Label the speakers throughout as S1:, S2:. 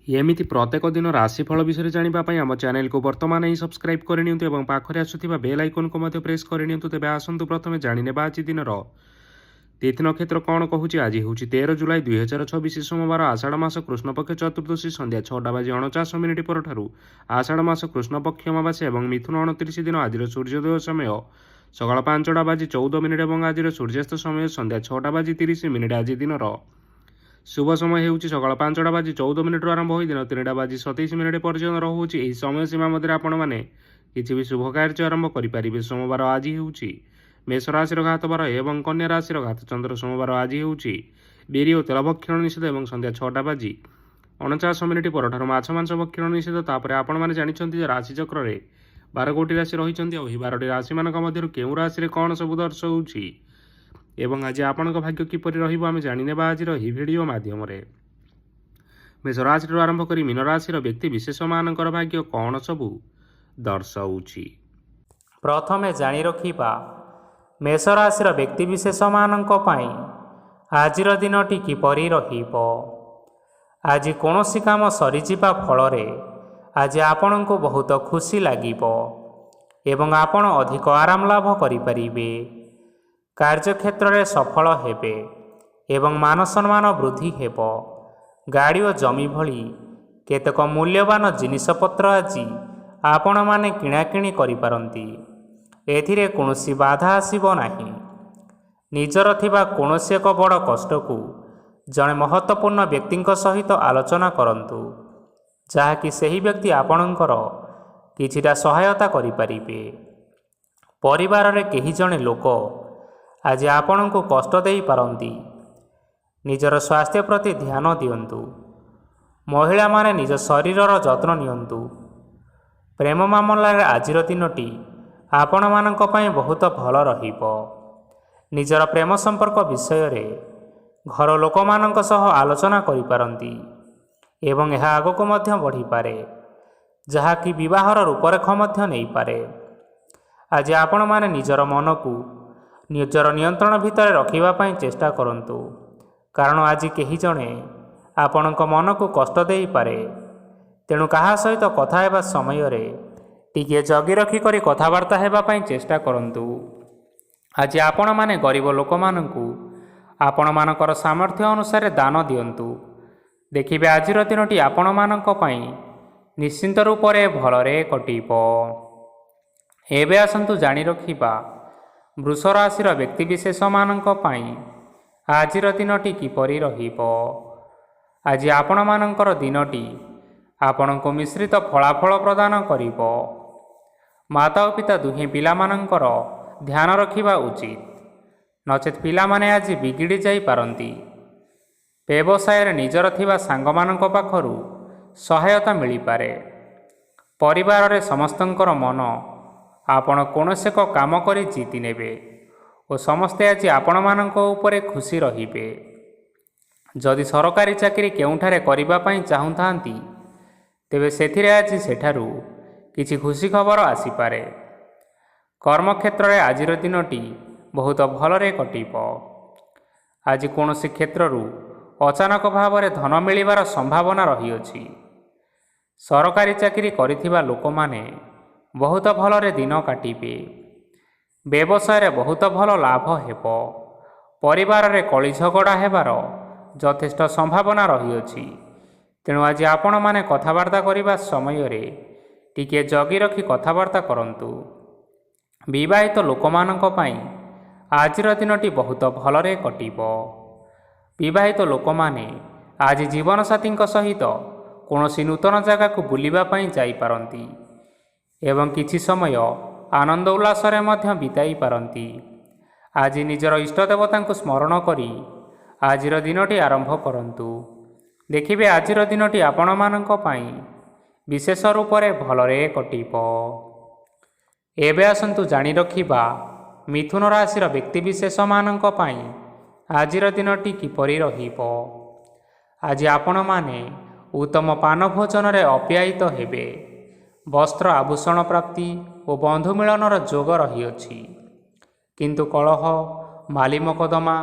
S1: ଏମିତି ପ୍ରତ୍ୟେକ ଦିନ ରାଶିଫଳ ବିଷୟରେ ଜାଣିବା ପାଇଁ ଆମ ଚ୍ୟାନେଲକୁ ବର୍ତ୍ତମାନ ହିଁ ସବସ୍କ୍ରାଇବ୍ କରିନିଅନ୍ତୁ ଏବଂ ପାଖରେ ଆସୁଥିବା ବେଲ୍ ଆଇକନକୁ ମଧ୍ୟ ପ୍ରେସ୍ କରିନିଅନ୍ତୁ। ତେବେ ଆସନ୍ତୁ ପ୍ରଥମେ ଜାଣିନେବା ଆଜି ଦିନର ତିଥି ନକ୍ଷତ୍ର କ'ଣ କହୁଛି। ଆଜି ହେଉଛି 13 ଜୁଲାଇ 2024 ସୋମବାର, ଆଷାଢ଼ ମାସ କୃଷ୍ଣପକ୍ଷ ଚତୁର୍ଦ୍ଦଶୀ ସନ୍ଧ୍ୟା 6:49 ପରଠାରୁ ଆଷାଢ଼ ମାସ କୃଷ୍ଣପକ୍ଷ ଅମାବାସ୍ୟା ଏବଂ ମିଥୁନ 29 ଦିନ। ଆଜିର ସୂର୍ଯ୍ୟୋଦୟ ସମୟ ସକାଳ 5:14 ଏବଂ ଆଜିର ସୂର୍ଯ୍ୟାସ୍ତ ସମୟ ସନ୍ଧ୍ୟା 6:30। ଆଜି ଦିନର ଶୁଭ ସମୟ ହେଉଛି ସକାଳ 5:14 ଆରମ୍ଭ ହୋଇ ଦିନ 3:27 ପର୍ଯ୍ୟନ୍ତ ରହୁଛି। ଏହି ସମୟ ସୀମା ମଧ୍ୟରେ ଆପଣମାନେ କିଛି ବି ଶୁଭ କାର୍ଯ୍ୟ ଆରମ୍ଭ କରିପାରିବେ। ସୋମବାର ଆଜି ହେଉଛି ମେଷ ରାଶିର ଘାତବାର ଏବଂ କନ୍ୟା ରାଶିର ଘାତଚନ୍ଦ୍ର। ସୋମବାର ଆଜି ହେଉଛି ବିରି ଓ ତେଲ ଭକ୍ଷଣ ନିଷେଧ ଏବଂ ସନ୍ଧ୍ୟା 6:49 ପରଠାରୁ ମାଛ ମାଂସ ଭକ୍ଷଣ ନିଷେଧ। ତାପରେ ଆପଣମାନେ ଜାଣିଛନ୍ତି ଯେ ରାଶିଚକ୍ରରେ 12 ଗୋଟି ରାଶି ରହିଛନ୍ତି ଆଉ ଏହି 12ଟି ରାଶିମାନଙ୍କ ମଧ୍ୟରୁ କେଉଁ ରାଶିରେ କ'ଣ ସବୁ ଦର୍ଶାଉଛି ଏବଂ ଆଜି ଆପଣଙ୍କ ଭାଗ୍ୟ କିପରି ରହିବ ଆମେ ଜାଣିନେବା ଆଜିର ଏହି ଭିଡ଼ିଓ ମାଧ୍ୟମରେ। ମେଷ ରାଶିରୁ ଆରମ୍ଭ କରି ମୀନ ରାଶିର ବ୍ୟକ୍ତି ବିଶେଷମାନଙ୍କର ଭାଗ୍ୟ କ'ଣ ସବୁ ଦର୍ଶାଉଛି।
S2: ପ୍ରଥମେ ଜାଣି ରଖିବା ମେଷ ରାଶିର ବ୍ୟକ୍ତିବିଶେଷମାନଙ୍କ ପାଇଁ ଆଜିର ଦିନଟି କିପରି ରହିବ। ଆଜି କୌଣସି କାମ ସରିଯିବା ଫଳରେ ଆଜି ଆପଣଙ୍କୁ ବହୁତ ଖୁସି ଲାଗିବ ଏବଂ ଆପଣ ଅଧିକ ଆରାମ ଲାଭ କରିପାରିବେ। କାର୍ଯ୍ୟକ୍ଷେତ୍ରରେ ସଫଳ ହେବେ ଏବଂ ମାନ ସମ୍ମାନ ବୃଦ୍ଧି ହେବ। ଗାଡ଼ି ଓ ଜମି ଭଳି କେତେକ ମୂଲ୍ୟବାନ ଜିନିଷପତ୍ର ଆଜି ଆପଣମାନେ କିଣାକିଣି କରିପାରନ୍ତି। ଏଥିରେ କୌଣସି ବାଧା ଆସିବ ନାହିଁ। ନିଜର ଥିବା କୌଣସି ଏକ ବଡ଼ କଷ୍ଟକୁ ଜଣେ ମହତ୍ତ୍ୱପୂର୍ଣ୍ଣ ବ୍ୟକ୍ତିଙ୍କ ସହିତ ଆଲୋଚନା କରନ୍ତୁ, ଯାହାକି ସେହି ବ୍ୟକ୍ତି ଆପଣଙ୍କର କିଛିଟା ସହାୟତା କରିପାରିବେ। ପରିବାରରେ କେହି ଜଣେ ଲୋକ ଆଜି ଆପଣଙ୍କୁ କଷ୍ଟ ଦେଇପାରନ୍ତି। ନିଜର ସ୍ୱାସ୍ଥ୍ୟ ପ୍ରତି ଧ୍ୟାନ ଦିଅନ୍ତୁ। ମହିଳାମାନେ ନିଜ ଶରୀରର ଯତ୍ନ ନିଅନ୍ତୁ। ପ୍ରେମ ମାମଲାରେ ଆଜିର ଦିନଟି ଆପଣମାନଙ୍କ ପାଇଁ ବହୁତ ଭଲ ରହିବ। ନିଜର ପ୍ରେମ ସମ୍ପର୍କ ବିଷୟରେ ଘର ଲୋକମାନଙ୍କ ସହ ଆଲୋଚନା କରିପାରନ୍ତି ଏବଂ ଏହା ଆଗକୁ ମଧ୍ୟ ବଢ଼ିପାରେ, ଯାହାକି ବିବାହର ରୂପରେଖ ମଧ୍ୟ ନେଇପାରେ। ଆଜି ଆପଣମାନେ ନିଜର ମନକୁ ନିଜର ନିୟନ୍ତ୍ରଣ ଭିତରେ ରଖିବା ପାଇଁ ଚେଷ୍ଟା କରନ୍ତୁ, କାରଣ ଆଜି କେହି ଜଣେ ଆପଣଙ୍କ ମନକୁ କଷ୍ଟ ଦେଇପାରେ। ତେଣୁ କାହା ସହିତ କଥା ହେବା ସମୟରେ ଟିକିଏ ଜଗି ରଖିକରି କଥାବାର୍ତ୍ତା ହେବା ପାଇଁ ଚେଷ୍ଟା କରନ୍ତୁ। ଆଜି ଆପଣମାନେ ଗରିବ ଲୋକମାନଙ୍କୁ ଆପଣମାନଙ୍କର ସାମର୍ଥ୍ୟ ଅନୁସାରେ ଦାନ ଦିଅନ୍ତୁ। ଦେଖିବେ ଆଜିର ଦିନଟି ଆପଣମାନଙ୍କ ପାଇଁ ନିଶ୍ଚିନ୍ତ ରୂପରେ ଭଲରେ କଟିବ। ଏବେ ଆସନ୍ତୁ ଜାଣି ରଖିବା ବୃଷ ରାଶିର ବ୍ୟକ୍ତିବିଶେଷମାନଙ୍କ ପାଇଁ ଆଜିର ଦିନଟି କିପରି ରହିବ। ଆଜି ଆପଣମାନଙ୍କର ଦିନଟି ଆପଣଙ୍କୁ ମିଶ୍ରିତ ଫଳାଫଳ ପ୍ରଦାନ କରିବ। ମାତା ଓ ପିତା ଦୁହେଁ ପିଲାମାନଙ୍କର ଧ୍ୟାନ ରଖିବା ଉଚିତ, ନଚେତ୍ ପିଲାମାନେ ଆଜି ବିଗିଡ଼ି ଯାଇପାରନ୍ତି। ବ୍ୟବସାୟରେ ନିଜର ଥିବା ସାଙ୍ଗମାନଙ୍କ ପାଖରୁ ସହାୟତା ମିଳିପାରେ। ପରିବାରରେ ସମସ୍ତଙ୍କର ମନ ଆପଣ କୌଣସି ଏକ କାମ କରି ଜିତି ନେବେ ଓ ସମସ୍ତେ ଆଜି ଆପଣମାନଙ୍କ ଉପରେ ଖୁସି ରହିବେ। ଯଦି ସରକାରୀ ଚାକିରି କେଉଁଠାରେ କରିବା ପାଇଁ ଚାହୁଁଥାନ୍ତି, ତେବେ ସେଥିରେ ଆଜି ସେଠାରୁ କିଛି ଖୁସି ଖବର ଆସିପାରେ। କର୍ମକ୍ଷେତ୍ରରେ ଆଜିର ଦିନଟି ବହୁତ ଭଲରେ କଟିବ। ଆଜି କୌଣସି କ୍ଷେତ୍ରରୁ ଅଚାନକ ଭାବରେ ଧନ ମିଳିବାର ସମ୍ଭାବନା ରହିଅଛି। ସରକାରୀ ଚାକିରି କରିଥିବା ଲୋକମାନେ ବହୁତ ଭଲରେ ଦିନ କାଟିବେ। ବ୍ୟବସାୟରେ ବହୁତ ଭଲ ଲାଭ ହେବ। ପରିବାରରେ କଳି ଝଗଡ଼ା ହେବାର ଯଥେଷ୍ଟ ସମ୍ଭାବନା ରହିଅଛି। ତେଣୁ ଆଜି ଆପଣମାନେ କଥାବାର୍ତ୍ତା କରିବା ସମୟରେ ଟିକିଏ ଜଗି ରଖି କଥାବାର୍ତ୍ତା କରନ୍ତୁ। ବିବାହିତ ଲୋକମାନଙ୍କ ପାଇଁ ଆଜିର ଦିନଟି ବହୁତ ଭଲରେ କଟିବ। ବିବାହିତ ଲୋକମାନେ ଆଜି ଜୀବନସାଥୀଙ୍କ ସହିତ କୌଣସି ନୂତନ ଜାଗାକୁ ବୁଲିବା ପାଇଁ ଯାଇପାରନ୍ତି ଏବଂ କିଛି ସମୟ ଆନନ୍ଦ ଉଲ୍ଲାସରେ ମଧ୍ୟ ବିତାଇ ପାରନ୍ତି। ଆଜି ନିଜର ଇଷ୍ଟଦେବତାଙ୍କୁ ସ୍ମରଣ କରି ଆଜିର ଦିନଟି ଆରମ୍ଭ କରନ୍ତୁ। ଦେଖିବେ ଆଜିର ଦିନଟି ଆପଣମାନଙ୍କ ପାଇଁ ବିଶେଷ ରୂପରେ ଭଲରେ କଟିବ। ଏବେ ଆସନ୍ତୁ ଜାଣି ରଖିବା ମିଥୁନ ରାଶିର ବ୍ୟକ୍ତିବିଶେଷମାନଙ୍କ ପାଇଁ ଆଜିର ଦିନଟି କିପରି ରହିବ। ଆଜି ଆପଣମାନେ ଉତ୍ତମ ପାନ ଭୋଜନରେ ଅପ୍ୟାୟିତ ହେବେ। ବସ୍ତ୍ର ଆଭୂଷଣ ପ୍ରାପ୍ତି ଓ ବନ୍ଧୁ ମିଳନର ଯୋଗ ରହିଅଛି। କିନ୍ତୁ କଳହ, ମାଲି ମକଦ୍ଦମା,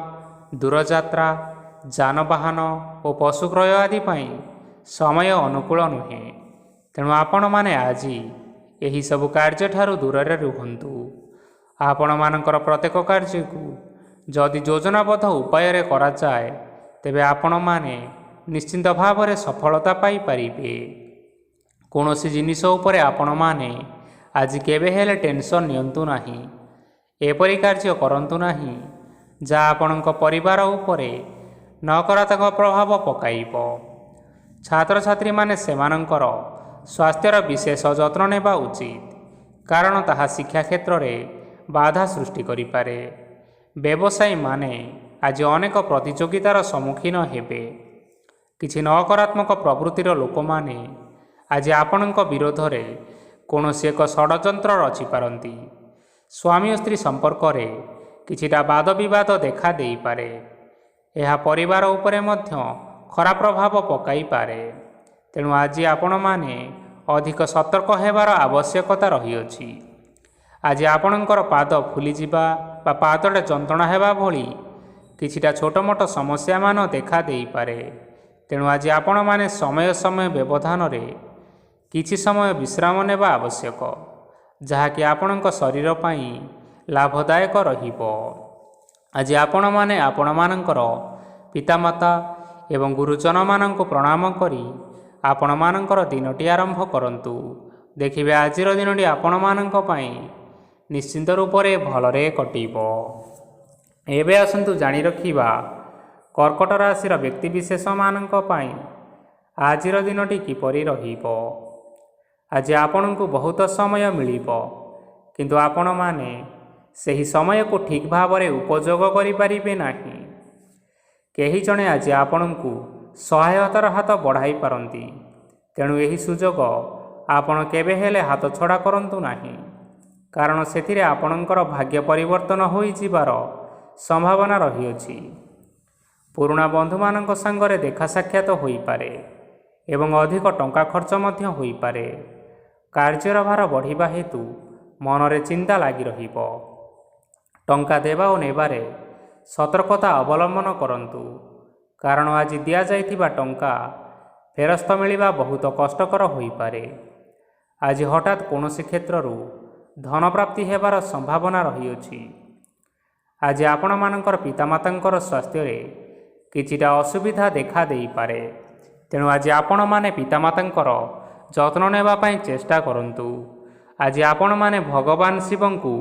S2: ଦୂରଯାତ୍ରା, ଯାନବାହନ ଓ ପଶୁ କ୍ରୟ ଆଦି ପାଇଁ ସମୟ ଅନୁକୂଳ ନୁହେଁ। ତେଣୁ ଆପଣମାନେ ଆଜି ଏହିସବୁ କାର୍ଯ୍ୟଠାରୁ ଦୂରରେ ରୁହନ୍ତୁ। ଆପଣମାନଙ୍କର ପ୍ରତ୍ୟେକ କାର୍ଯ୍ୟକୁ ଯଦି ଯୋଜନାବଦ୍ଧ ଉପାୟରେ କରାଯାଏ, ତେବେ ଆପଣମାନେ ନିଶ୍ଚିନ୍ତ ଭାବରେ ସଫଳତା ପାଇପାରିବେ। କୌଣସି ଜିନିଷ ଉପରେ ଆପଣମାନେ ଆଜି କେବେ ହେଲେ ଟେନସନ୍ ନିଅନ୍ତୁ ନାହିଁ। ଏପରି କାର୍ଯ୍ୟ କରନ୍ତୁ ନାହିଁ ଯାହା ଆପଣଙ୍କ ପରିବାର ଉପରେ ନକାରାତ୍ମକ ପ୍ରଭାବ ପକାଇବ। ଛାତ୍ରଛାତ୍ରୀମାନେ ସେମାନଙ୍କର ସ୍ୱାସ୍ଥ୍ୟର ବିଶେଷ ଯତ୍ନ ନେବା ଉଚିତ, କାରଣ ତାହା ଶିକ୍ଷା କ୍ଷେତ୍ରରେ ବାଧା ସୃଷ୍ଟି କରିପାରେ। ବ୍ୟବସାୟୀମାନେ ଆଜି ଅନେକ ପ୍ରତିଯୋଗିତାର ସମ୍ମୁଖୀନ ହେବେ। କିଛି ନକାରାତ୍ମକ ପ୍ରବୃତ୍ତିର ଲୋକମାନେ ଆଜି ଆପଣଙ୍କ ବିରୋଧରେ କୌଣସି ଏକ ଷଡ଼ଯନ୍ତ୍ର ରଚିପାରନ୍ତି। ସ୍ୱାମୀ ଓ ସ୍ତ୍ରୀ ସମ୍ପର୍କରେ କିଛିଟା ବାଦବିବାଦ ଦେଖା ଦେଇପାରେ। ଏହା ପରିବାର ଉପରେ ମଧ୍ୟ ଖରାପ ପ୍ରଭାବ ପକାଇପାରେ। ତେଣୁ ଆଜି ଆପଣମାନେ ଅଧିକ ସତର୍କ ହେବାର ଆବଶ୍ୟକତା ରହିଅଛି। ଆଜି ଆପଣଙ୍କର ପାଦ ଫୁଲିଯିବା ବା ପାଦରେ ଯନ୍ତ୍ରଣା ହେବା ଭଳି କିଛିଟା ଛୋଟମୋଟ ସମସ୍ୟାମାନ ଦେଖା ଦେଇପାରେ। ତେଣୁ ଆଜି ଆପଣମାନେ ସମୟ ସମୟ ବ୍ୟବଧାନରେ କିଛି ସମୟ ବିଶ୍ରାମ ନେବା ଆବଶ୍ୟକ, ଯାହାକି ଆପଣଙ୍କ ଶରୀର ପାଇଁ ଲାଭଦାୟକ ରହିବ। ଆଜି ଆପଣମାନେ ଆପଣମାନଙ୍କର ପିତାମାତା ଏବଂ ଗୁରୁଜନମାନଙ୍କୁ ପ୍ରଣାମ କରି ଆପଣମାନଙ୍କର ଦିନଟି ଆରମ୍ଭ କରନ୍ତୁ। ଦେଖିବେ ଆଜିର ଦିନଟି ଆପଣମାନଙ୍କ ପାଇଁ ନିଶ୍ଚିନ୍ତ ରୂପରେ ଭଲରେ କଟିବ। ଏବେ ଆସନ୍ତୁ ଜାଣି ରଖିବା କର୍କଟ ରାଶିର ବ୍ୟକ୍ତିବିଶେଷମାନଙ୍କ ପାଇଁ ଆଜିର ଦିନଟି କିପରି ରହିବ। ଆଜି ଆପଣଙ୍କୁ ବହୁତ ସମୟ ମିଳିବ, କିନ୍ତୁ ଆପଣମାନେ ସେହି ସମୟକୁ ଠିକ୍ ଭାବରେ ଉପଯୋଗ କରିପାରିବେ ନାହିଁ। କେହି ଜଣେ ଆଜି ଆପଣଙ୍କୁ ସହାୟତାର ହାତ ବଢ଼ାଇ ପାରନ୍ତି। ତେଣୁ ଏହି ସୁଯୋଗ ଆପଣ କେବେ ହେଲେ ହାତଛଡ଼ା କରନ୍ତୁ ନାହିଁ, କାରଣ ସେଥିରେ ଆପଣଙ୍କର ଭାଗ୍ୟ ପରିବର୍ତ୍ତନ ହୋଇଯିବାର ସମ୍ଭାବନା ରହିଅଛି। ପୁରୁଣା ବନ୍ଧୁମାନଙ୍କ ସାଙ୍ଗରେ ଦେଖା ସାକ୍ଷାତ ହୋଇପାରେ ଏବଂ ଅଧିକ ଟଙ୍କା ଖର୍ଚ୍ଚ ମଧ୍ୟ ହୋଇପାରେ। କାର୍ଯ୍ୟର ଭାର ବଢ଼ିବା ହେତୁ ମନରେ ଚିନ୍ତା ଲାଗି ରହିବ। ଟଙ୍କା ଦେବା ଓ ନେବାରେ ସତର୍କତା ଅବଲମ୍ବନ କରନ୍ତୁ, କାରଣ ଆଜି ଦିଆଯାଇଥିବା ଟଙ୍କା ଫେରସ୍ତ ମିଳିବା ବହୁତ କଷ୍ଟକର ହୋଇପାରେ। ଆଜି ହଠାତ୍ କୌଣସି କ୍ଷେତ୍ରରୁ ଧନପ୍ରାପ୍ତି ହେବାର ସମ୍ଭାବନା ରହିଅଛି। ଆଜି ଆପଣମାନଙ୍କର ପିତାମାତାଙ୍କର ସ୍ୱାସ୍ଥ୍ୟରେ କିଛିଟା ଅସୁବିଧା ଦେଖା ଦେଇପାରେ। ତେଣୁ ଆଜି ଆପଣମାନେ ପିତାମାତାଙ୍କର ଯତ୍ନ ନେବା ପାଇଁ ଚେଷ୍ଟା କରନ୍ତୁ। ଆଜି ଆପଣମାନେ ଭଗବାନ ଶିବଙ୍କୁ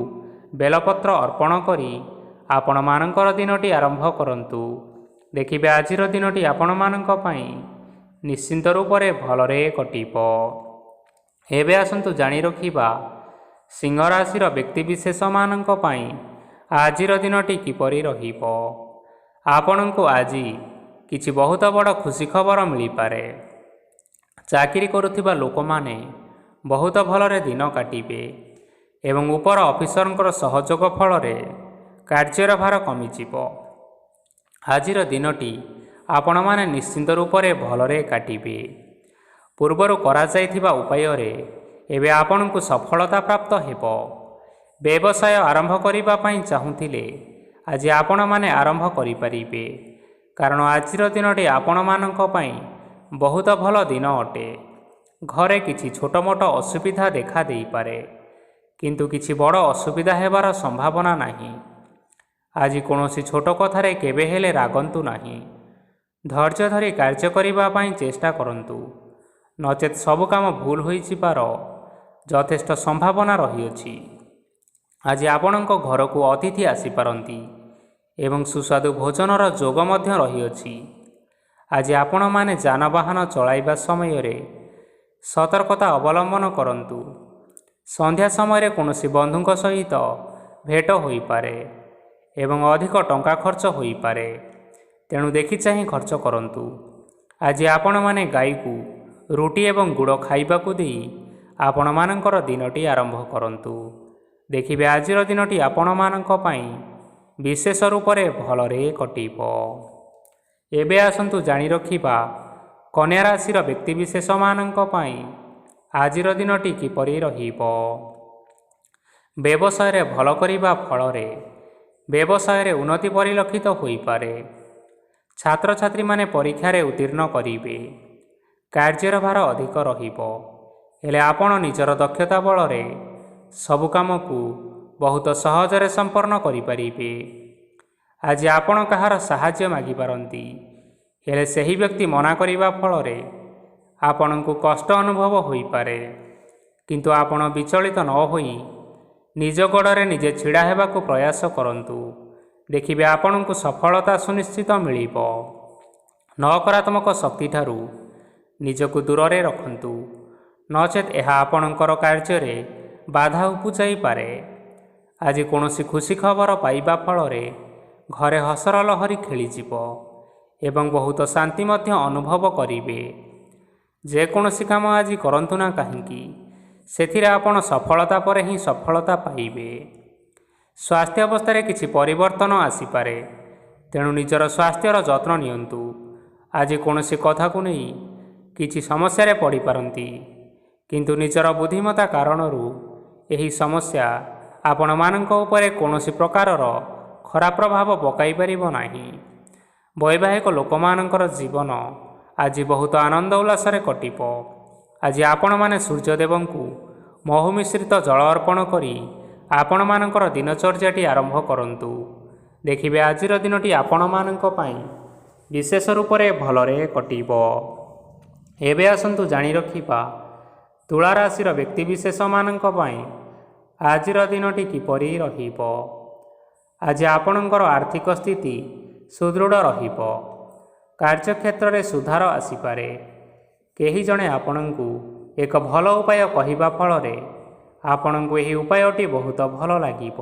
S2: ବେଲପତ୍ର ଅର୍ପଣ କରି ଆପଣମାନଙ୍କର ଦିନଟି ଆରମ୍ଭ କରନ୍ତୁ। ଦେଖିବେ ଆଜିର ଦିନଟି ଆପଣମାନଙ୍କ ପାଇଁ ନିଶ୍ଚିନ୍ତ ରୂପରେ ଭଲରେ କଟିବ। ଏବେ ଆସନ୍ତୁ ଜାଣି ରଖିବା ସିଂହ ରାଶିର ବ୍ୟକ୍ତିବିଶେଷମାନଙ୍କ ପାଇଁ ଆଜିର ଦିନଟି କିପରି ରହିବ। ଆପଣଙ୍କୁ ଆଜି କିଛି ବହୁତ ବଡ଼ ଖୁସି ଖବର ମିଳିପାରେ। ଚାକିରି କରୁଥିବା ଲୋକମାନେ ବହୁତ ଭଲରେ ଦିନ କାଟିବେ ଏବଂ ଉପର ଅଫିସରଙ୍କର ସହଯୋଗ ଫଳରେ କାର୍ଯ୍ୟର ଭାର କମିଯିବ। ଆଜିର ଦିନଟି ଆପଣମାନେ ନିଶ୍ଚିନ୍ତ ରୂପରେ ଭଲରେ କାଟିବେ। ପୂର୍ବରୁ କରାଯାଇଥିବା ଉପାୟରେ ଏବେ ଆପଣଙ୍କୁ ସଫଳତା ପ୍ରାପ୍ତ ହେବ। ବ୍ୟବସାୟ ଆରମ୍ଭ କରିବା ପାଇଁ ଚାହୁଁଥିଲେ ଆଜି ଆପଣମାନେ ଆରମ୍ଭ କରିପାରିବେ, କାରଣ ଆଜିର ଦିନଟି ଆପଣମାନଙ୍କ ପାଇଁ ବହୁତ ଭଲ ଦିନ ଅଟେ। ଘରେ କିଛି ଛୋଟମୋଟ ଅସୁବିଧା ଦେଖା ଦେଇପାରେ, କିନ୍ତୁ କିଛି ବଡ଼ ଅସୁବିଧା ହେବାର ସମ୍ଭାବନା ନାହିଁ। ଆଜି କୌଣସି ଛୋଟ କଥାରେ କେବେ ହେଲେ ରାଗନ୍ତୁ ନାହିଁ। ଧୈର୍ଯ୍ୟ ଧରି କାର୍ଯ୍ୟ କରିବା ପାଇଁ ଚେଷ୍ଟା କରନ୍ତୁ, ନଚେତ୍ ସବୁ କାମ ଭୁଲ ହୋଇଯିବାର ଯଥେଷ୍ଟ ସମ୍ଭାବନା ରହିଅଛି। ଆଜି ଆପଣଙ୍କ ଘରକୁ ଅତିଥି ଆସିପାରନ୍ତି ଏବଂ ସୁସ୍ୱାଦୁ ଭୋଜନର ଯୋଗ ମଧ୍ୟ ରହିଅଛି। ଆଜି ଆପଣମାନେ ଯାନବାହନ ଚଳାଇବା ସମୟରେ ସତର୍କତା ଅବଲମ୍ବନ କରନ୍ତୁ। ସନ୍ଧ୍ୟା ସମୟରେ କୌଣସି ବନ୍ଧୁଙ୍କ ସହିତ ଭେଟ ହୋଇପାରେ ଏବଂ ଅଧିକ ଟଙ୍କା ଖର୍ଚ୍ଚ ହୋଇପାରେ। ତେଣୁ ଦେଖିଚାହିଁ ଖର୍ଚ୍ଚ କରନ୍ତୁ। ଆଜି ଆପଣମାନେ ଗାଈକୁ ରୁଟି ଏବଂ ଗୁଡ଼ ଖାଇବାକୁ ଦେଇ ଆପଣମାନଙ୍କର ଦିନଟି ଆରମ୍ଭ କରନ୍ତୁ। ଦେଖିବେ ଆଜିର ଦିନଟି ଆପଣମାନଙ୍କ ପାଇଁ ବିଶେଷ ରୂପରେ ଭଲରେ କଟିବ। ଏବେ ଆସନ୍ତୁ ଜାଣି ରଖିବା କନ୍ୟା ରାଶିର ବ୍ୟକ୍ତିବିଶେଷମାନଙ୍କ ପାଇଁ ଆଜିର ଦିନଟି କିପରି ରହିବ। ବ୍ୟବସାୟରେ ଭଲ କରିବା ଫଳରେ ବ୍ୟବସାୟରେ ଉନ୍ନତି ପରିଲକ୍ଷିତ ହୋଇପାରେ। ଛାତ୍ରଛାତ୍ରୀମାନେ ପରୀକ୍ଷାରେ ଉତ୍ତୀର୍ଣ୍ଣ କରିବେ। କାର୍ଯ୍ୟର ଭାର ଅଧିକ ରହିବ, ହେଲେ ଆପଣ ନିଜର ଦକ୍ଷତା ବଳରେ ସବୁ କାମକୁ ବହୁତ ସହଜରେ ସମ୍ପନ୍ନ କରିପାରିବେ। ଆଜି ଆପଣ କାହାର ସାହାଯ୍ୟ ମାଗିପାରନ୍ତି, ହେଲେ ସେହି ବ୍ୟକ୍ତି ମନା କରିବା ଫଳରେ ଆପଣଙ୍କୁ କଷ୍ଟ ଅନୁଭବ ହୋଇପାରେ। କିନ୍ତୁ ଆପଣ ବିଚଳିତ ନ ହୋଇ ନିଜ ଗୋଡ଼ରେ ନିଜେ ଛିଡ଼ା ହେବାକୁ ପ୍ରୟାସ କରନ୍ତୁ। ଦେଖିବେ ଆପଣଙ୍କୁ ସଫଳତା ସୁନିଶ୍ଚିତ ମିଳିବ। ନକାରାତ୍ମକ ଶକ୍ତିଠାରୁ ନିଜକୁ ଦୂରରେ ରଖନ୍ତୁ, ନଚେତ୍ ଏହା ଆପଣଙ୍କର କାର୍ଯ୍ୟରେ ବାଧା ଉପୁଜାଇପାରେ। ଆଜି କୌଣସି ଖୁସି ଖବର ପାଇବା ଫଳରେ ଘରେ ହସର ଲହରୀ ଖେଳିଯିବ ଏବଂ ବହୁତ ଶାନ୍ତି ମଧ୍ୟ ଅନୁଭବ କରିବେ। ଯେକୌଣସି କାମ ଆଜି କରନ୍ତୁ ନା କାହିଁକି, ସେଥିରେ ଆପଣ ସଫଳତା ପରେ ହିଁ ସଫଳତା ପାଇବେ। ସ୍ୱାସ୍ଥ୍ୟ ଅବସ୍ଥାରେ କିଛି ପରିବର୍ତ୍ତନ ଆସିପାରେ, ତେଣୁ ନିଜର ସ୍ୱାସ୍ଥ୍ୟର ଯତ୍ନ ନିଅନ୍ତୁ। ଆଜି କୌଣସି କଥାକୁ ନେଇ କିଛି ସମସ୍ୟାରେ ପଡ଼ିପାରନ୍ତି, କିନ୍ତୁ ନିଜର ବୁଦ୍ଧିମତ୍ତା କାରଣରୁ ଏହି ସମସ୍ୟା ଆପଣମାନଙ୍କ ଉପରେ କୌଣସି ପ୍ରକାରର ଖରାପ ପ୍ରଭାବ ପକାଇ ପାରିବ ନାହିଁ। ବୈବାହିକ ଲୋକମାନଙ୍କର ଜୀବନ ଆଜି ବହୁତ ଆନନ୍ଦ ଉଲ୍ଲାସରେ କଟିବ। ଆଜି ଆପଣମାନେ ସୂର୍ଯ୍ୟଦେବଙ୍କୁ ମହୁ ମିଶ୍ରିତ ଜଳ ଅର୍ପଣ କରି ଆପଣମାନଙ୍କର ଦିନଚର୍ଯ୍ୟାଟି ଆରମ୍ଭ କରନ୍ତୁ। ଦେଖିବେ ଆଜିର ଦିନଟି ଆପଣମାନଙ୍କ ପାଇଁ ବିଶେଷ ରୂପରେ ଭଲରେ କଟିବ। ଏବେ ଆସନ୍ତୁ ଜାଣି ରଖିବା ତୁଳା ରାଶିର ବ୍ୟକ୍ତିବିଶେଷମାନଙ୍କ ପାଇଁ ଆଜିର ଦିନଟି କିପରି ରହିବ। ଆଜି ଆପଣଙ୍କର ଆର୍ଥିକ ସ୍ଥିତି ସୁଦୃଢ଼ ରହିବ। କାର୍ଯ୍ୟକ୍ଷେତ୍ରରେ ସୁଧାର ଆସିପାରେ। କେହି ଜଣେ ଆପଣଙ୍କୁ ଏକ ଭଲ ଉପାୟ କହିବା ଫଳରେ ଆପଣଙ୍କୁ ଏହି ଉପାୟଟି ବହୁତ ଭଲ ଲାଗିବ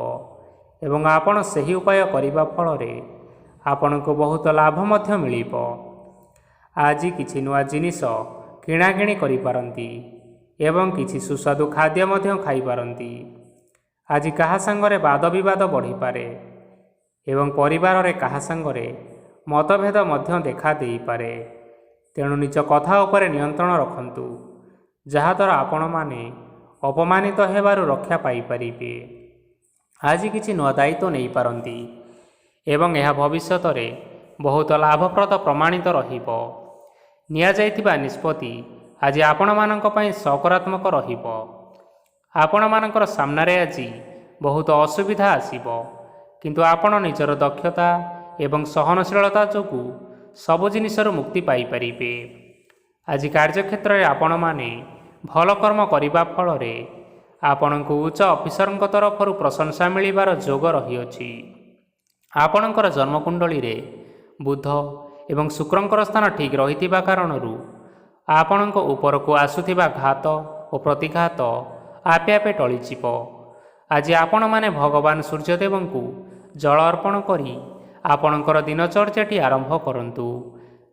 S2: ଏବଂ ଆପଣ ସେହି ଉପାୟ କରିବା ଫଳରେ ଆପଣଙ୍କୁ ବହୁତ ଲାଭ ମଧ୍ୟ ମିଳିବ। ଆଜି କିଛି ନୂଆ ଜିନିଷ କିଣାକିଣି କରିପାରନ୍ତି ଏବଂ କିଛି ସୁସ୍ୱାଦୁ ଖାଦ୍ୟ ମଧ୍ୟ ଖାଇପାରନ୍ତି। ଆଜି କାହା ସାଙ୍ଗରେ ବାଦ ବିବାଦ ବଢ଼ିପାରେ ଏବଂ ପରିବାରରେ କାହା ସାଙ୍ଗରେ ମତଭେଦ ମଧ୍ୟ ଦେଖା ଦେଇପାରେ। ତେଣୁ ନିଜ କଥା ଉପରେ ନିୟନ୍ତ୍ରଣ ରଖନ୍ତୁ, ଯାହାଦ୍ୱାରା ଆପଣମାନେ ଅପମାନିତ ହେବାରୁ ରକ୍ଷା ପାଇପାରିବେ। ଆଜି କିଛି ନୂଆ ଦାୟିତ୍ୱ ନେଇପାରନ୍ତି ଏବଂ ଏହା ଭବିଷ୍ୟତରେ ବହୁତ ଲାଭପ୍ରଦ ପ୍ରମାଣିତ ରହିବ। ନିଆଯାଇଥିବା ନିଷ୍ପତ୍ତି ଆଜି ଆପଣମାନଙ୍କ ପାଇଁ ସକାରାତ୍ମକ ରହିବ। ଆପଣମାନଙ୍କର ସାମ୍ନାରେ ଆଜି ବହୁତ ଅସୁବିଧା ଆସିବ, କିନ୍ତୁ ଆପଣ ନିଜର ଦକ୍ଷତା ଏବଂ ସହନଶୀଳତା ଯୋଗୁଁ ସବୁ ଜିନିଷରୁ ମୁକ୍ତି ପାଇପାରିବେ। ଆଜି କାର୍ଯ୍ୟକ୍ଷେତ୍ରରେ ଆପଣମାନେ ଭଲ କର୍ମ କରିବା ଫଳରେ ଆପଣଙ୍କୁ ଉଚ୍ଚ ଅଫିସରଙ୍କ ତରଫରୁ ପ୍ରଶଂସା ମିଳିବାର ଯୋଗ ରହିଅଛି। ଆପଣଙ୍କର ଜନ୍ମକୁଣ୍ଡଳୀରେ ବୁଧ ଏବଂ ଶୁକ୍ରଙ୍କର ସ୍ଥାନ ଠିକ୍ ରହିଥିବା କାରଣରୁ ଆପଣଙ୍କ ଉପରକୁ ଆସୁଥିବା ଘାତ ଓ ପ୍ରତିଘାତ ଆପେ ଆପେ ଟଳିଯିବ। ଆଜି ଆପଣମାନେ ଭଗବାନ ସୂର୍ଯ୍ୟଦେବଙ୍କୁ ଜଳ ଅର୍ପଣ କରି ଆପଣଙ୍କର ଦିନଚର୍ଯ୍ୟାଟି ଆରମ୍ଭ କରନ୍ତୁ।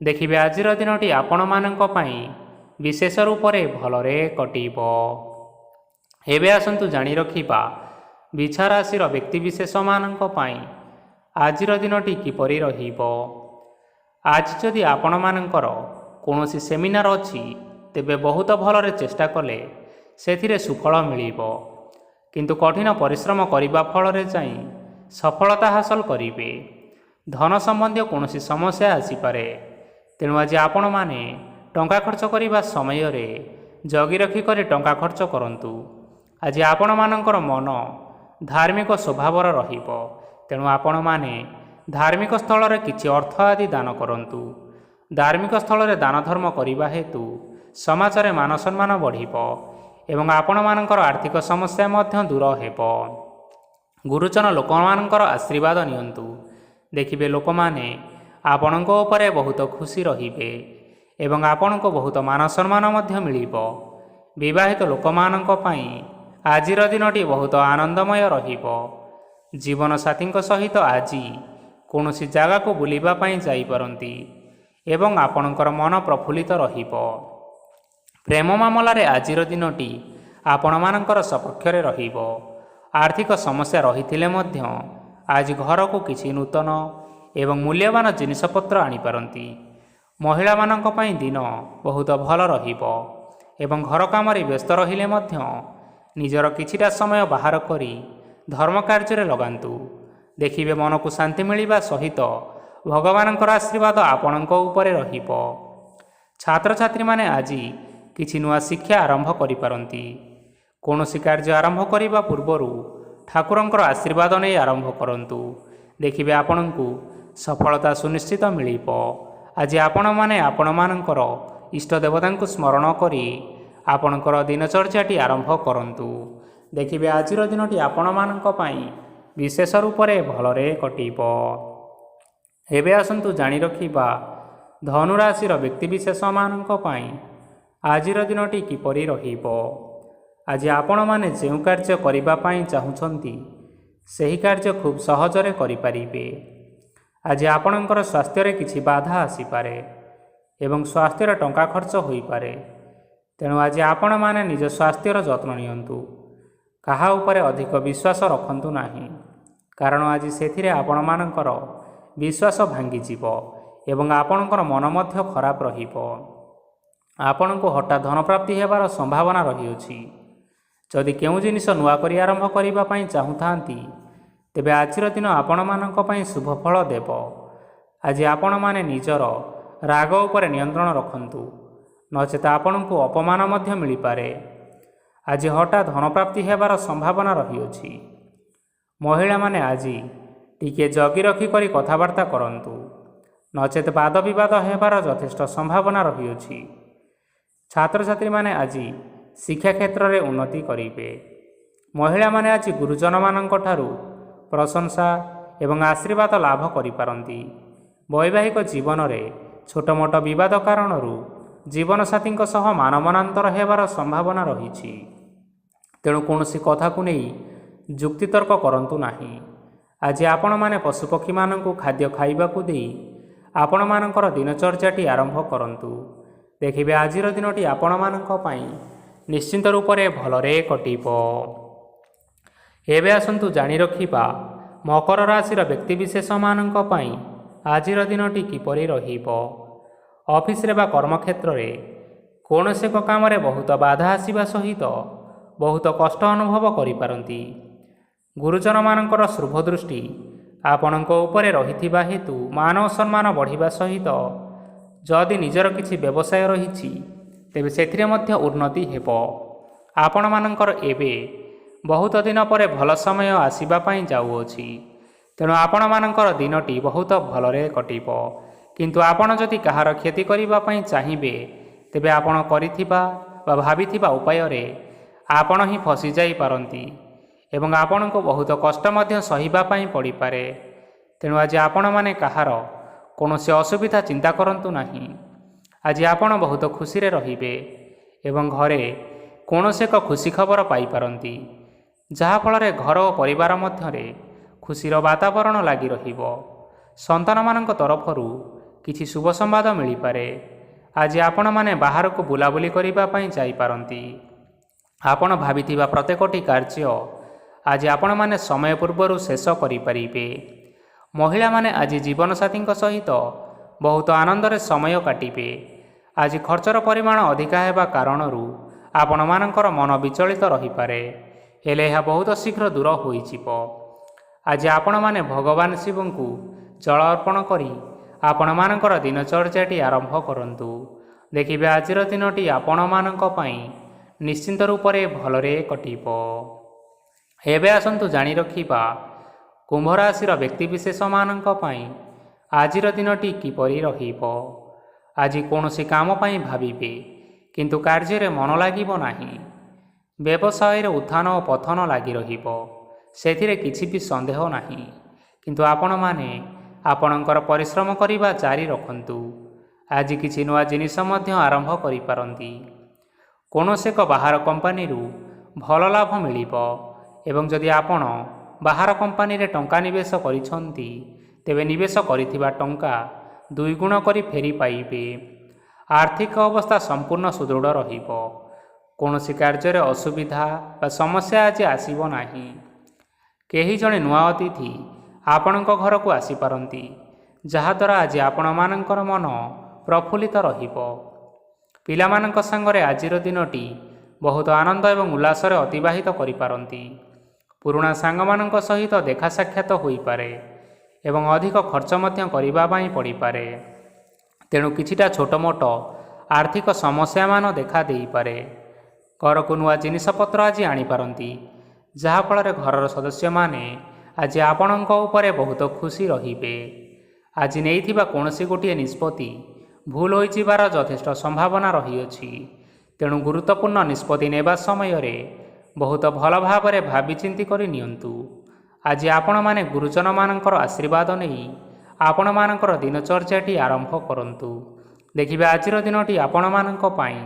S2: ଦେଖିବେ ଆଜିର ଦିନଟି ଆପଣମାନଙ୍କ ପାଇଁ ବିଶେଷ ରୂପରେ ଭଲରେ କଟିବ। ଏବେ ଆସନ୍ତୁ ଜାଣି ରଖିବା ବିଛା ରାଶିର ବ୍ୟକ୍ତିବିଶେଷମାନଙ୍କ ପାଇଁ ଆଜିର ଦିନଟି କିପରି ରହିବ। ଆଜି ଯଦି ଆପଣମାନଙ୍କର କୌଣସି ସେମିନାର ଅଛି, ତେବେ ବହୁତ ଭଲରେ ଚେଷ୍ଟା କଲେ ସେଥିରେ ସୁଫଳ ମିଳିବ, କିନ୍ତୁ କଠିନ ପରିଶ୍ରମ କରିବା ଫଳରେ ଯାଇ ସଫଳତା ହାସଲ କରିବେ। ଧନ ସମ୍ବନ୍ଧୀୟ କୌଣସି ସମସ୍ୟା ଆସିପାରେ, ତେଣୁ ଆଜି ଆପଣମାନେ ଟଙ୍କା ଖର୍ଚ୍ଚ କରିବା ସମୟରେ ଜଗି ରଖି କରି ଟଙ୍କା ଖର୍ଚ୍ଚ କରନ୍ତୁ। ଆଜି ଆପଣମାନଙ୍କର ମନ ଧାର୍ମିକ ସ୍ୱଭାବର ରହିବ, ତେଣୁ ଆପଣମାନେ ଧାର୍ମିକ ସ୍ଥଳରେ କିଛି ଅର୍ଥ ଆଦି ଦାନ କରନ୍ତୁ। ଧାର୍ମିକ ସ୍ଥଳରେ ଦାନ ଧର୍ମ କରିବା ହେତୁ ସମାଜରେ ମାନ ସମ୍ମାନ ବଢ଼ିବ ଏବଂ ଆପଣମାନଙ୍କର ଆର୍ଥିକ ସମସ୍ୟା ମଧ୍ୟ ଦୂର ହେବ। ଗୁରୁଜନ ଲୋକମାନଙ୍କର ଆଶୀର୍ବାଦ ନିଅନ୍ତୁ। ଦେଖିବେ ଲୋକମାନେ ଆପଣଙ୍କ ଉପରେ ବହୁତ ଖୁସି ରହିବେ ଏବଂ ଆପଣଙ୍କୁ ବହୁତ ମାନ ସମ୍ମାନ ମଧ୍ୟ ମିଳିବ। ବିବାହିତ ଲୋକମାନଙ୍କ ପାଇଁ ଆଜିର ଦିନଟି ବହୁତ ଆନନ୍ଦମୟ ରହିବ। ଜୀବନସାଥୀଙ୍କ ସହିତ ଆଜି କୌଣସି ଜାଗାକୁ ବୁଲିବା ପାଇଁ ଯାଇପାରନ୍ତି ଏବଂ ଆପଣଙ୍କର ମନ ପ୍ରଫୁଲ୍ଲିତ ରହିବ। ପ୍ରେମ ମାମଲାରେ ଆଜିର ଦିନଟି ଆପଣମାନଙ୍କର ସପକ୍ଷରେ ରହିବ। ଆର୍ଥିକ ସମସ୍ୟା ରହିଥିଲେ ମଧ୍ୟ ଆଜି ଘରକୁ କିଛି ନୂତନ ଏବଂ ମୂଲ୍ୟବାନ ଜିନିଷପତ୍ର ଆଣିପାରନ୍ତି। ମହିଳାମାନଙ୍କ ପାଇଁ ଦିନ ବହୁତ ଭଲ ରହିବ ଏବଂ ଘର କାମରେ ବ୍ୟସ୍ତ ରହିଲେ ମଧ୍ୟ ନିଜର କିଛିଟା ସମୟ ବାହାର କରି ଧର୍ମ କାର୍ଯ୍ୟରେ ଲଗାନ୍ତୁ। ଦେଖିବେ ମନକୁ ଶାନ୍ତି ମିଳିବା ସହିତ ଭଗବାନଙ୍କର ଆଶୀର୍ବାଦ ଆପଣଙ୍କ ଉପରେ ରହିବ। ଛାତ୍ରଛାତ୍ରୀମାନେ ଆଜି କିଛି ନୂଆ ଶିକ୍ଷା ଆରମ୍ଭ କରିପାରନ୍ତି। କୌଣସି କାର୍ଯ୍ୟ ଆରମ୍ଭ କରିବା ପୂର୍ବରୁ ଠାକୁରଙ୍କର ଆଶୀର୍ବାଦ ନେଇ ଆରମ୍ଭ କରନ୍ତୁ। ଦେଖିବେ ଆପଣଙ୍କୁ ସଫଳତା ସୁନିଶ୍ଚିତ ମିଳିବ। ଆଜି ଆପଣମାନେ ଆପଣମାନଙ୍କର ଇଷ୍ଟ ଦେବତାଙ୍କୁ ସ୍ମରଣ କରି ଆପଣଙ୍କର ଦିନଚର୍ଯ୍ୟାଟି ଆରମ୍ଭ କରନ୍ତୁ। ଦେଖିବେ ଆଜିର ଦିନଟି ଆପଣମାନଙ୍କ ପାଇଁ ବିଶେଷ ରୂପରେ ଭଲରେ କଟିବ। ଏବେ ଆସନ୍ତୁ ଜାଣି ରଖିବା ଧନୁରାଶିର ବ୍ୟକ୍ତିବିଶେଷମାନଙ୍କ ପାଇଁ ଆଜିର ଦିନଟି କିପରି ରହିବ। ଆଜି ଆପଣମାନେ ଯେଉଁ କାର୍ଯ୍ୟ କରିବା ପାଇଁ ଚାହୁଁଛନ୍ତି ସେହି କାର୍ଯ୍ୟ ଖୁବ୍ ସହଜରେ କରିପାରିବେ। ଆଜି ଆପଣଙ୍କର ସ୍ୱାସ୍ଥ୍ୟରେ କିଛି ବାଧା ଆସିପାରେ ଏବଂ ସ୍ୱାସ୍ଥ୍ୟରେ ଟଙ୍କା ଖର୍ଚ୍ଚ ହୋଇପାରେ। ତେଣୁ ଆଜି ଆପଣମାନେ ନିଜ ସ୍ୱାସ୍ଥ୍ୟର ଯତ୍ନ ନିଅନ୍ତୁ। କାହା ଉପରେ ଅଧିକ ବିଶ୍ୱାସ ରଖନ୍ତୁ ନାହିଁ, କାରଣ ଆଜି ସେଥିରେ ଆପଣମାନଙ୍କର ବିଶ୍ୱାସ ଭାଙ୍ଗିଯିବ ଏବଂ ଆପଣଙ୍କର ମନ ମଧ୍ୟ ଖରାପ ରହିବ। ଆପଣଙ୍କୁ ହଠାତ୍ ଧନପ୍ରାପ୍ତି ହେବାର ସମ୍ଭାବନା ରହିଅଛି। ଯଦି କେଉଁ ଜିନିଷ ନୂଆ କରି ଆରମ୍ଭ କରିବା ପାଇଁ ଚାହୁଁଥାନ୍ତି, ତେବେ ଆଜିର ଦିନ ଆପଣମାନଙ୍କ ପାଇଁ ଶୁଭ ଫଳ ଦେବ। ଆଜି ଆପଣମାନେ ନିଜର ରାଗ ଉପରେ ନିୟନ୍ତ୍ରଣ ରଖନ୍ତୁ, ନଚେତ୍ ଆପଣଙ୍କୁ ଅପମାନ ମଧ୍ୟ ମିଳିପାରେ। ଆଜି ହଠାତ୍ ଧନପ୍ରାପ୍ତି ହେବାର ସମ୍ଭାବନା ରହିଅଛି। ମହିଳାମାନେ ଆଜି ଟିକିଏ ଜଗି ରଖି କରି କଥାବାର୍ତ୍ତା କରନ୍ତୁ, ନଚେତ୍ ବାଦ ବିବାଦ ହେବାର ଯଥେଷ୍ଟ ସମ୍ଭାବନା ରହିଅଛି। ଛାତ୍ରଛାତ୍ରୀମାନେ ଆଜି ଶିକ୍ଷା କ୍ଷେତ୍ରରେ ଉନ୍ନତି କରିବେ। ମହିଳାମାନେ ଆଜି ଗୁରୁଜନମାନଙ୍କ ଠାରୁ ପ୍ରଶଂସା ଏବଂ ଆଶୀର୍ବାଦ ଲାଭ କରିପାରନ୍ତି। ବୈବାହିକ ଜୀବନରେ ଛୋଟ ମୋଟ ବିବାଦ କାରଣରୁ ଜୀବନସାଥୀଙ୍କ ସହ ମାନମନାନ୍ତର ହେବାର ସମ୍ଭାବନା ରହିଛି। ତେଣୁ କୌଣସି କଥାକୁ ନେଇ ଯୁକ୍ତିତର୍କ କରନ୍ତୁ ନାହିଁ। ଆଜି ଆପଣମାନେ ପଶୁପକ୍ଷୀମାନଙ୍କୁ ଖାଦ୍ୟ ଖାଇବାକୁ ଦେଇ ଆପଣମାନଙ୍କର ଦିନଚର୍ଯ୍ୟାଟି ଆରମ୍ଭ କରନ୍ତୁ। ଦେଖିବେ ଆଜିର ଦିନଟି ଆପଣମାନଙ୍କ ପାଇଁ ନିଶ୍ଚିନ୍ତ ରୂପରେ ଭଲରେ କଟିବ। ଏବେ ଆସନ୍ତୁ ଜାଣି ରଖିବା ମକର ରାଶିର ବ୍ୟକ୍ତିବିଶେଷମାନଙ୍କ ପାଇଁ ଆଜିର ଦିନଟି କିପରି ରହିବ। ଅଫିସରେ ବା କର୍ମକ୍ଷେତ୍ରରେ କୌଣସି ଏକ କାମରେ ବହୁତ ବାଧା ଆସିବା ସହିତ ବହୁତ କଷ୍ଟ ଅନୁଭବ କରିପାରନ୍ତି। ଗୁରୁଜନମାନଙ୍କର ଶୁଭ ଦୃଷ୍ଟି ଆପଣଙ୍କ ଉପରେ ରହିଥିବା ହେତୁ ମାନ ଓ ସମ୍ମାନ ବଢ଼ିବା ସହିତ ଯଦି ନିଜର କିଛି ବ୍ୟବସାୟ ରହିଛି ତେବେ ସେଥିରେ ମଧ୍ୟ ଉନ୍ନତି ହେବ। ଆପଣମାନଙ୍କର ଏବେ ବହୁତ ଦିନ ପରେ ଭଲ ସମୟ ଆସିବା ପାଇଁ ଯାଉଅଛି। ତେଣୁ ଆପଣମାନଙ୍କର ଦିନଟି ବହୁତ ଭଲରେ କଟିବ। କିନ୍ତୁ ଆପଣ ଯଦି କାହାର କ୍ଷତି କରିବା ପାଇଁ ଚାହିଁବେ, ତେବେ ଆପଣ କରିଥିବା ବା ଭାବିଥିବା ଉପାୟରେ ଆପଣ ହିଁ ଫସିଯାଇପାରନ୍ତି ଏବଂ ଆପଣଙ୍କୁ ବହୁତ କଷ୍ଟ ମଧ୍ୟ ସହିବା ପାଇଁ ପଡ଼ିପାରେ। ତେଣୁ ଆଜି ଆପଣମାନେ କାହାର କୌଣସି ଅସୁବିଧା ଚିନ୍ତା କରନ୍ତୁ ନାହିଁ। ଆଜି ଆପଣ ବହୁତ ଖୁସିରେ ରହିବେ ଏବଂ ଘରେ କୌଣସି ଏକ ଖୁସି ଖବର ପାଇପାରନ୍ତି, ଯାହାଫଳରେ ଘର ଓ ପରିବାର ମଧ୍ୟରେ ଖୁସିର ବାତାବରଣ ଲାଗି ରହିବ। ସନ୍ତାନମାନଙ୍କ ତରଫରୁ କିଛି ଶୁଭ ସମ୍ବାଦ ମିଳିପାରେ। ଆଜି ଆପଣମାନେ ବାହାରକୁ ବୁଲାବୁଲି କରିବା ପାଇଁ ଯାଇପାରନ୍ତି। ଆପଣ ଭାବିଥିବା ପ୍ରତ୍ୟେକଟି କାର୍ଯ୍ୟ ଆଜି ଆପଣମାନେ ସମୟ ପୂର୍ବରୁ ଶେଷ କରିପାରିବେ। ମହିଳାମାନେ ଆଜି ଜୀବନସାଥୀଙ୍କ ସହିତ ବହୁତ ଆନନ୍ଦରେ ସମୟ କାଟିବେ। ଆଜି ଖର୍ଚ୍ଚର ପରିମାଣ ଅଧିକା ହେବା କାରଣରୁ ଆପଣମାନଙ୍କର ମନ ବିଚଳିତ ରହିପାରେ, ହେଲେ ଏହା ବହୁତ ଶୀଘ୍ର ଦୂର ହୋଇଯିବ। ଆଜି ଆପଣମାନେ ଭଗବାନ ଶିବଙ୍କୁ ଜଳ ଅର୍ପଣ କରି ଆପଣମାନଙ୍କର ଦିନଚର୍ଯ୍ୟାଟି ଆରମ୍ଭ କରନ୍ତୁ। ଦେଖିବେ ଆଜିର ଦିନଟି ଆପଣମାନଙ୍କ ପାଇଁ ନିଶ୍ଚିନ୍ତ ରୂପରେ ଭଲରେ କଟିବ। ଏବେ ଆସନ୍ତୁ ଜାଣି ରଖିବା କୁମ୍ଭ ରାଶିର ବ୍ୟକ୍ତିବିଶେଷମାନଙ୍କ ପାଇଁ ଆଜିର ଦିନଟି କିପରି ରହିବ। ଆଜି କୌଣସି କାମ ପାଇଁ ଭାବିବେ, କିନ୍ତୁ କାର୍ଯ୍ୟରେ ମନ ଲାଗିବ ନାହିଁ। ବ୍ୟବସାୟରେ ଉତ୍ଥାନ ଓ ପତନ ଲାଗି ରହିବ, ସେଥିରେ କିଛି ବି ସନ୍ଦେହ ନାହିଁ। କିନ୍ତୁ ଆପଣମାନେ ଆପଣଙ୍କର ପରିଶ୍ରମ କରିବା ଜାରି ରଖନ୍ତୁ। ଆଜି କିଛି ନୂଆ ଜିନିଷ ମଧ୍ୟ ଆରମ୍ଭ କରିପାରନ୍ତି। କୌଣସି ଏକ ବାହାର କମ୍ପାନୀରୁ ଭଲ ଲାଭ ମିଳିବ ଏବଂ ଯଦି ଆପଣ ବାହାର କମ୍ପାନୀରେ ଟଙ୍କା ନିବେଶ କରିଛନ୍ତି, ତେବେ ନିବେଶ କରିଥିବା ଟଙ୍କା ଦୁଇଗୁଣ କରି ଫେରି ପାଇବେ। ଆର୍ଥିକ ଅବସ୍ଥା ସମ୍ପୂର୍ଣ୍ଣ ସୁଦୃଢ଼ ରହିବ। କୌଣସି କାର୍ଯ୍ୟରେ ଅସୁବିଧା ବା ସମସ୍ୟା ଆଜି ଆସିବ ନାହିଁ। କେହି ଜଣେ ନୂଆ ଅତିଥି ଆପଣଙ୍କ ଘରକୁ ଆସିପାରନ୍ତି, ଯାହାଦ୍ୱାରା ଆଜି ଆପଣମାନଙ୍କର ମନ ପ୍ରଫୁଲ୍ଲିତ ରହିବ। ପିଲାମାନଙ୍କ ସାଙ୍ଗରେ ଆଜିର ଦିନଟି ବହୁତ ଆନନ୍ଦ ଏବଂ ଉଲ୍ଲାସରେ ଅତିବାହିତ କରିପାରନ୍ତି। ପୁରୁଣା ସାଙ୍ଗମାନଙ୍କ ସହିତ ଦେଖା ସାକ୍ଷାତ ହୋଇପାରେ ଏବଂ ଅଧିକ ଖର୍ଚ୍ଚ ମଧ୍ୟ କରିବା ପାଇଁ ପଡ଼ିପାରେ। ତେଣୁ କିଛିଟା ଛୋଟ ମୋଟ ଆର୍ଥିକ ସମସ୍ୟାମାନ ଦେଖା ଦେଇପାରେ। ଘରକୁ ନୂଆ ଜିନିଷପତ୍ର ଆଜି ଆଣିପାରନ୍ତି, ଯାହାଫଳରେ ଘରର ସଦସ୍ୟମାନେ ଆଜି ଆପଣଙ୍କ ଉପରେ ବହୁତ ଖୁସି ରହିବେ। ଆଜି ନେଇଥିବା କୌଣସି ଗୋଟିଏ ନିଷ୍ପତ୍ତି ଭୁଲ ହୋଇଯିବାର ଯଥେଷ୍ଟ ସମ୍ଭାବନା ରହିଅଛି। ତେଣୁ ଗୁରୁତ୍ୱପୂର୍ଣ୍ଣ ନିଷ୍ପତ୍ତି ନେବା ସମୟରେ ବହୁତ ଭଲ ଭାବରେ ଭାବିଚିନ୍ତି କରି ନିଅନ୍ତୁ। ଆଜି ଆପଣମାନେ ଗୁରୁଜନମାନଙ୍କର ଆଶୀର୍ବାଦ ନେଇ ଆପଣମାନଙ୍କର ଦିନଚର୍ଯ୍ୟାଟି ଆରମ୍ଭ କରନ୍ତୁ। ଦେଖିବେ ଆଜିର ଦିନଟି ଆପଣମାନଙ୍କ ପାଇଁ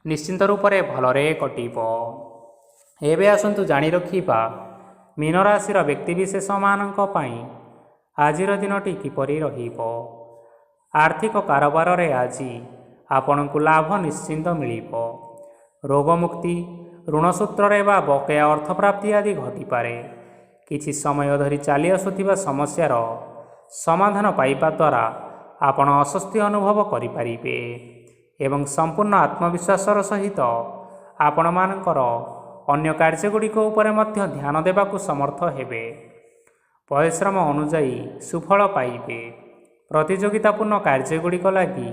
S2: ନିଶ୍ଚିନ୍ତ ରୂପରେ ଭଲରେ କଟିବ। ଏବେ ଆସନ୍ତୁ ଜାଣି ରଖିବା ମୀନ ରାଶିର ବ୍ୟକ୍ତିବିଶେଷମାନଙ୍କ ପାଇଁ ଆଜିର ଦିନଟି କିପରି ରହିବ। ଆର୍ଥିକ କାରବାରରେ ଆଜି ଆପଣଙ୍କୁ ଲାଭ ନିଶ୍ଚିନ୍ତ ମିଳିବ। ରୋଗମୁକ୍ତି, ଋଣ ସୂତ୍ରରେ ବା ବକେୟା ଅର୍ଥପ୍ରାପ୍ତି ଆଦି ଘଟିପାରେ। କିଛି ସମୟ ଧରି ଚାଲି ଆସୁଥିବା ସମସ୍ୟାର ସମାଧାନ ପାଇବା ଦ୍ୱାରା ଆପଣ ଅସ୍ୱସ୍ତି ଅନୁଭବ କରିପାରିବେ ଏବଂ ସମ୍ପୂର୍ଣ୍ଣ ଆତ୍ମବିଶ୍ୱାସର ସହିତ ଆପଣମାନଙ୍କର ଅନ୍ୟ କାର୍ଯ୍ୟଗୁଡ଼ିକ ଉପରେ ମଧ୍ୟ ଧ୍ୟାନ ଦେବାକୁ ସମର୍ଥ ହେବେ। ପରିଶ୍ରମ ଅନୁଯାୟୀ ସୁଫଳ ପାଇବେ। ପ୍ରତିଯୋଗିତାପୂର୍ଣ୍ଣ କାର୍ଯ୍ୟଗୁଡ଼ିକ ଲାଗି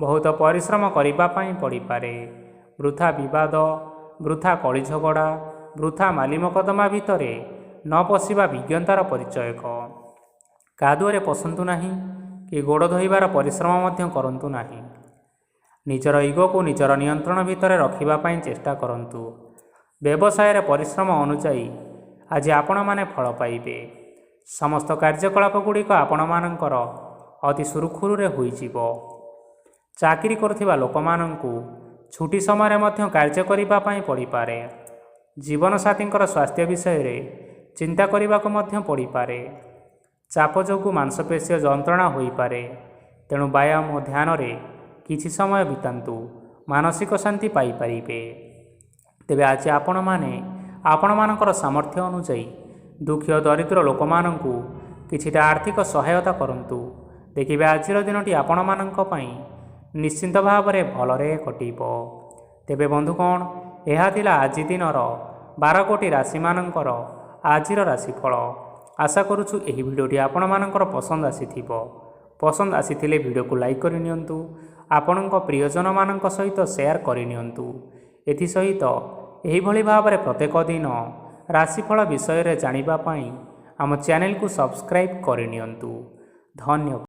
S2: ବହୁତ ପରିଶ୍ରମ କରିବା ପାଇଁ ପଡ଼ିପାରେ। ବୃଥା ବିବାଦ, ବୃଥା କଳିଝଗଡ଼ା, ବୃଥା ମାଲିମକଦ୍ଦମା ଭିତରେ ନ ପଶିବା ବିଜ୍ଞତାର ପରିଚୟକ। କାଦୁଅରେ ପଶନ୍ତୁ ନାହିଁ କି ଗୋଡ଼ ଧୋଇବାର ପରିଶ୍ରମ ମଧ୍ୟ କରନ୍ତୁ ନାହିଁ। ନିଜର ଇଗୋକୁ ନିଜର ନିୟନ୍ତ୍ରଣ ଭିତରେ ରଖିବା ପାଇଁ ଚେଷ୍ଟା କରନ୍ତୁ। ବ୍ୟବସାୟରେ ପରିଶ୍ରମ ଅନୁଯାୟୀ ଆଜି ଆପଣମାନେ ଫଳ ପାଇବେ। ସମସ୍ତ କାର୍ଯ୍ୟକଳାପ ଗୁଡ଼ିକ ଆପଣମାନଙ୍କର ଅତି ସୁରୁଖୁରୁରେ ହୋଇଯିବ। ଚାକିରି କରୁଥିବା ଲୋକମାନଙ୍କୁ ଛୁଟି ସମୟରେ ମଧ୍ୟ କାର୍ଯ୍ୟ କରିବା ପାଇଁ ପଡ଼ିପାରେ। ଜୀବନସାଥୀଙ୍କର ସ୍ୱାସ୍ଥ୍ୟ ବିଷୟରେ ଚିନ୍ତା କରିବାକୁ ମଧ୍ୟ ପଡ଼ିପାରେ। ଚାପ ଯୋଗୁଁ ମାଂସପେଶୀୟ ଯନ୍ତ୍ରଣା ହୋଇପାରେ। ତେଣୁ ବ୍ୟାୟାମ ଓ ଧ୍ୟାନରେ କିଛି ସମୟ ବିତାନ୍ତୁ, ମାନସିକ ଶାନ୍ତି ପାଇପାରିବେ। ତେବେ ଆଜି ଆପଣମାନେ ଆପଣମାନଙ୍କର ସାମର୍ଥ୍ୟ ଅନୁଯାୟୀ ଦୁଃଖୀ ଓ ଦରିଦ୍ର ଲୋକମାନଙ୍କୁ କିଛିଟା ଆର୍ଥିକ ସହାୟତା କରନ୍ତୁ। ଦେଖିବେ ଆଜିର ଦିନଟି ଆପଣମାନଙ୍କ ପାଇଁ ନିଶ୍ଚିନ୍ତ ଭାବରେ ଭଲରେ କଟିବ। ତେବେ ବନ୍ଧୁଗଣ, ଏହା ଥିଲା ଆଜି ଦିନର 12 ଗୋଟି ରାଶିମାନଙ୍କର ଆଜିର ରାଶିଫଳ। ଆଶା କରୁଛୁ ଏହି ଭିଡ଼ିଓଟି ଆପଣମାନଙ୍କର ପସନ୍ଦ ଆସିଥିବ। ପସନ୍ଦ ଆସିଥିଲେ ଭିଡ଼ିଓକୁ ଲାଇକ୍ କରିନିଅନ୍ତୁ, ଆପଣଙ୍କ ପ୍ରିୟଜନମାନଙ୍କ ସହିତ ସେୟାର କରିନିଅନ୍ତୁ। ଏଥିସହିତ ଏହିଭଳି ଭାବରେ ପ୍ରତ୍ୟେକ ଦିନ ରାଶିଫଳ ବିଷୟରେ ଜାଣିବା ପାଇଁ ଆମ ଚ୍ୟାନେଲକୁ ସବସ୍କ୍ରାଇବ୍ କରିନିଅନ୍ତୁ। ଧନ୍ୟବାଦ।